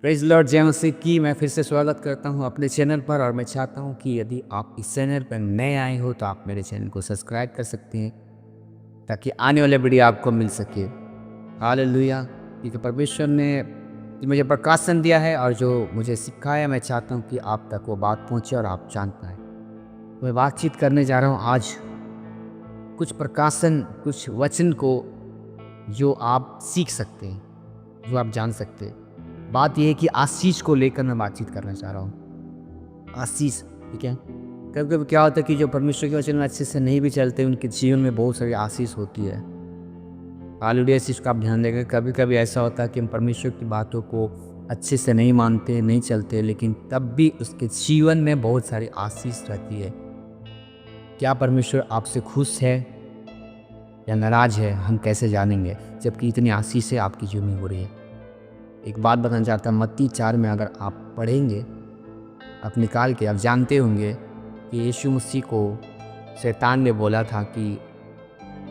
Praise Lord, जय मसीह की। मैं फिर से स्वागत करता हूं अपने चैनल पर और मैं चाहता हूं कि यदि आप इस चैनल पर नए आए हो तो आप मेरे चैनल को सब्सक्राइब कर सकते हैं ताकि आने वाले वीडियो आपको मिल सके। हालेलुया। क्योंकि परमेश्वर ने मुझे प्रकाशन दिया है और जो मुझे सिखाया, मैं चाहता हूं कि आप तक वो बात पहुंचे और आप जान पाएँ। मैं बातचीत करने जा रहा हूं आज कुछ प्रकाशन, कुछ वचन को जो आप सीख सकते हैं, जो आप जान सकते हैं। बात यह है कि आशीष को लेकर मैं बातचीत करना चाह रहा हूँ। आशीष, ठीक है। कभी कभी क्या होता है कि जो परमेश्वर के वचन में अच्छे से नहीं भी चलते, उनके जीवन में बहुत सारी आशीष होती है। हालेलुया। इस चीज़ का आप ध्यान देंगे। कभी कभी ऐसा होता है कि हम परमेश्वर की बातों को अच्छे से नहीं मानते, नहीं चलते, लेकिन तब भी उसके जीवन में बहुत सारी आशीष रहती है। क्या परमेश्वर आपसे खुश है या नाराज है, हम कैसे जानेंगे जबकि इतनी आशीष आपकी जीवन में हो रही है। एक बात बताना चाहता हूँ, मत्ती 4 में अगर आप पढ़ेंगे, आप निकाल के, आप जानते होंगे कि यीशु मसीह को शैतान ने बोला था कि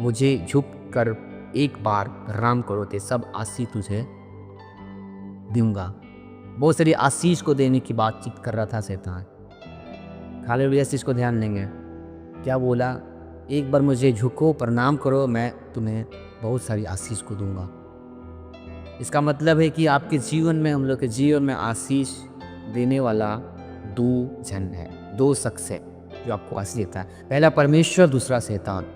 मुझे झुक कर एक बार प्रणाम करो तो सब आशीष तुझे दूंगा। बहुत सारी आशीष को देने की बातचीत कर रहा था शैतान। हालेलुया। इस चीज़ को ध्यान देंगे। क्या बोला? एक बार मुझे झुको, प्रणाम करो, मैं तुम्हें बहुत सारी आशीष को दूंगा। इसका मतलब है कि आपके जीवन में, हम लोग के जीवन में आशीष देने वाला दो जन है, दो शख्स है जो आपको आशीष देता है। पहला परमेश्वर, दूसरा शैतान।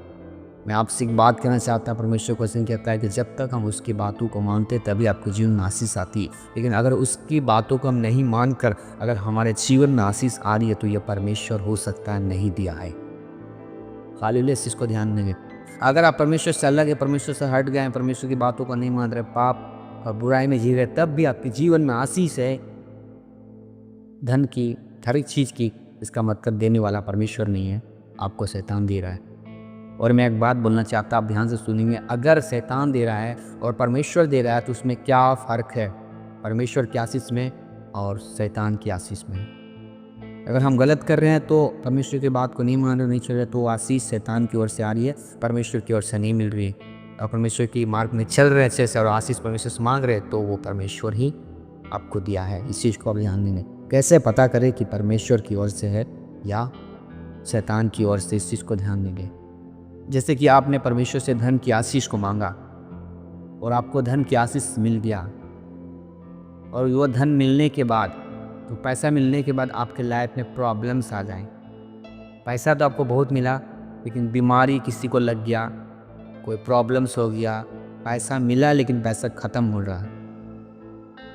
मैं आपसे एक बात कहना चाहता हूँ। परमेश्वर क्वेश्चन कहता है कि जब तक हम उसकी बातों को मानते तभी आपके जीवन में आशीष आती है। लेकिन अगर उसकी बातों को हम नहीं मानकर अगर हमारे जीवन में आशीष आ रही है तो यह परमेश्वर हो सकता है नहीं दिया है। हालेलुया। इस चीज़ को ध्यान देंगे। अगर आप परमेश्वर से अलग है, परमेश्वर से हट गए, परमेश्वर की बातों को नहीं मान रहे, पाप और बुराई में जी रहे, तब भी आपके जीवन में आशीष है, धन की, हर एक चीज़ की। इसका मतलब देने वाला परमेश्वर नहीं है, आपको शैतान दे रहा है। और मैं एक बात बोलना चाहता, आप ध्यान से सुनेंगे। अगर शैतान दे रहा है और परमेश्वर दे रहा है तो उसमें क्या फ़र्क है परमेश्वर की आशीष में और शैतान की आशीष में? अगर हम गलत कर रहे हैं तो परमेश्वर की बात को नहीं मान रहे, नहीं चल रहे, तो वो आशीष शैतान की ओर से आ रही है, परमेश्वर की ओर से नहीं मिल रही है। और परमेश्वर की मार्ग में चल रहे अच्छे से और आशीष परमेश्वर से मांग रहे, तो वो परमेश्वर ही आपको दिया है। इस चीज़ को आप ध्यान देंगे। कैसे पता करें कि परमेश्वर की ओर से है या शैतान की ओर से? इस चीज़ को ध्यान देंगे। जैसे कि आपने परमेश्वर से धन की आशीष को मांगा और आपको धन की आशीष मिल गया, और वो धन मिलने के बाद, तो पैसा मिलने के बाद आपके लाइफ में प्रॉब्लम्स आ जाएं। पैसा तो आपको बहुत मिला, लेकिन बीमारी किसी को लग गया, कोई प्रॉब्लम्स हो गया। पैसा मिला लेकिन पैसा ख़त्म हो रहा है।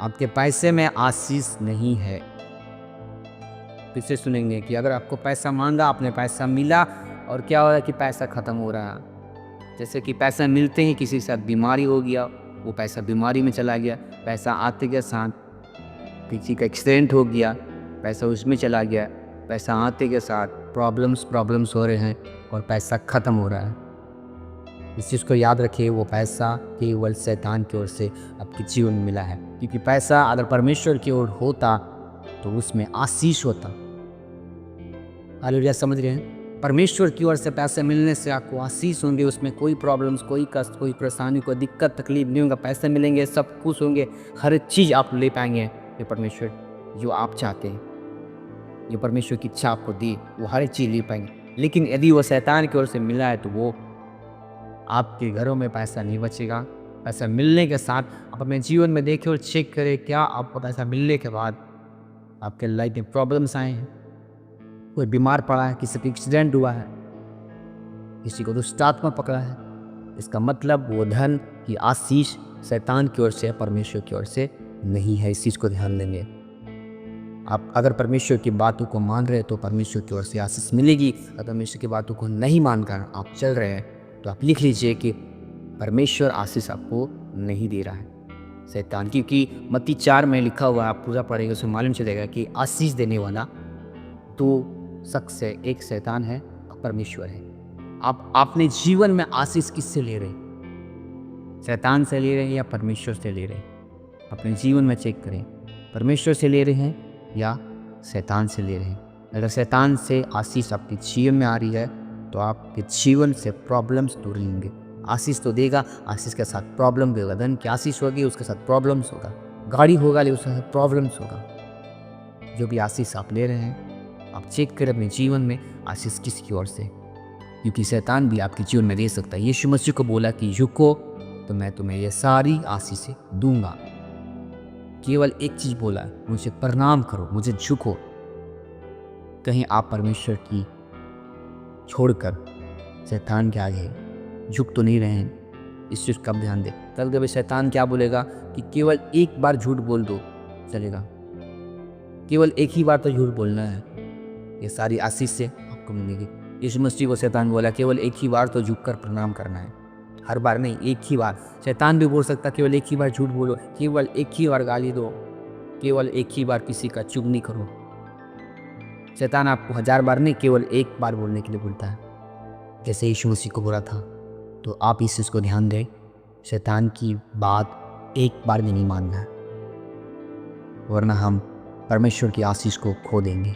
आपके पैसे में आशीष नहीं है। फिर से सुनेंगे कि अगर आपको पैसा मांगा, आपने पैसा मिला, और क्या हो रहा है कि पैसा ख़त्म हो रहा है। जैसे कि पैसा मिलते ही किसी के साथ बीमारी हो गया, वो पैसा बीमारी में चला गया। पैसा आते के साथ किसी का एक्सीडेंट हो गया, पैसा उसमें चला गया। पैसा आते के साथ प्रॉब्लम्स हो रहे हैं और पैसा ख़त्म हो रहा है। इस चीज़ को याद रखिए, वो पैसा केवल शैतान की ओर से आपके जीवन में मिला है। क्योंकि पैसा अगर परमेश्वर की ओर होता तो उसमें आशीष होता। हालेलुया। समझ रहे हैं? परमेश्वर की ओर से पैसे मिलने से आपको आशीष होंगे, उसमें कोई प्रॉब्लम्स, कोई कष्ट, कोई परेशानी, कोई दिक्कत तकलीफ नहीं होगा। पैसे मिलेंगे, सब खुश होंगे, हर चीज़ आप ले पाएंगे। ये परमेश्वर जो आप चाहते हैं, ये परमेश्वर की इच्छा आपको दी, वो हर एक चीज़ ले पाएंगे। लेकिन यदि वो शैतान की ओर से मिला है तो वो आपके घरों में पैसा नहीं बचेगा। पैसा मिलने के साथ आप अपने जीवन में देखें और चेक करें, क्या आपको पैसा मिलने के बाद आपके लाइफ में प्रॉब्लम्स आए हैं? कोई बीमार पड़ा है, किसी का एक्सीडेंट हुआ है, किसी को दुष्ट आत्मा पकड़ा है? इसका मतलब वो धन की आशीष शैतान की ओर से, परमेश्वर की ओर से नहीं है। इस चीज़ को ध्यान देंगे। आप अगर परमेश्वर की बातों को मान रहे हैं तो परमेश्वर की ओर से आशीष मिलेगी। अगर परमेश्वर की बातों को नहीं मानकर आप चल रहे हैं तो आप लिख लीजिए कि परमेश्वर आशीष आपको नहीं दे रहा है, शैतान। क्योंकि मत्ती 4 में लिखा हुआ है, आप पूरा पढ़ेंगे उसमें मालूम चलेगा कि आशीष देने वाला दो शख्स है, एक शैतान है और परमेश्वर है। आप अपने जीवन में आशीष किससे ले रहे हैं? शैतान से ले रहे हैं या परमेश्वर से ले रहे हैं? अपने जीवन में चेक करें, परमेश्वर से ले रहे हैं या शैतान से ले रहे हैं। अगर शैतान से आशीष आपके जीवन में आ रही है तो आपके जीवन से प्रॉब्लम्स दूर रहेंगे। आशीष तो देगा, आशीष के साथ प्रॉब्लम भी होगा। धन की आशीष होगी, उसके साथ प्रॉब्लम्स होगा। गाड़ी होगा लेकिन उसमें प्रॉब्लम्स होगा। जो भी आशीष आप ले रहे हैं, आप चेक करें अपने जीवन में आशीष किसकी ओर से, क्योंकि शैतान भी आपके जीवन में दे सकता है। यीशु मसीह को बोला कि झुको तो मैं तुम्हें ये सारी आशीषें दूंगा। केवल एक चीज़ बोला, मुझे प्रणाम करो, मुझे झुको। कहीं आप परमेश्वर की छोड़कर शैतान के आगे झुक तो नहीं रहे हैं, इस चीज़ का ध्यान दें। कल कभी शैतान क्या बोलेगा कि केवल एक बार झूठ बोल दो चलेगा, केवल एक ही बार तो झूठ बोलना है, ये सारी आशीष से आपको मिलेगी। यीशु मसीह को शैतान बोला केवल एक ही बार तो झुककर प्रणाम करना है, हर बार नहीं, एक ही बार। शैतान भी बोल सकता केवल एक ही बार झूठ बोलो, केवल एक ही बार गाली दो, केवल एक ही बार किसी का चुगली करो। शैतान आपको 1000 बार नहीं, केवल एक बार बोलने के लिए बोलता है, जैसे यीशु मसीह को बोला था। तो आप इस चीज़ को ध्यान दें, शैतान की बात एक बार भी नहीं मानना है, वरना हम परमेश्वर की आशीष को खो देंगे।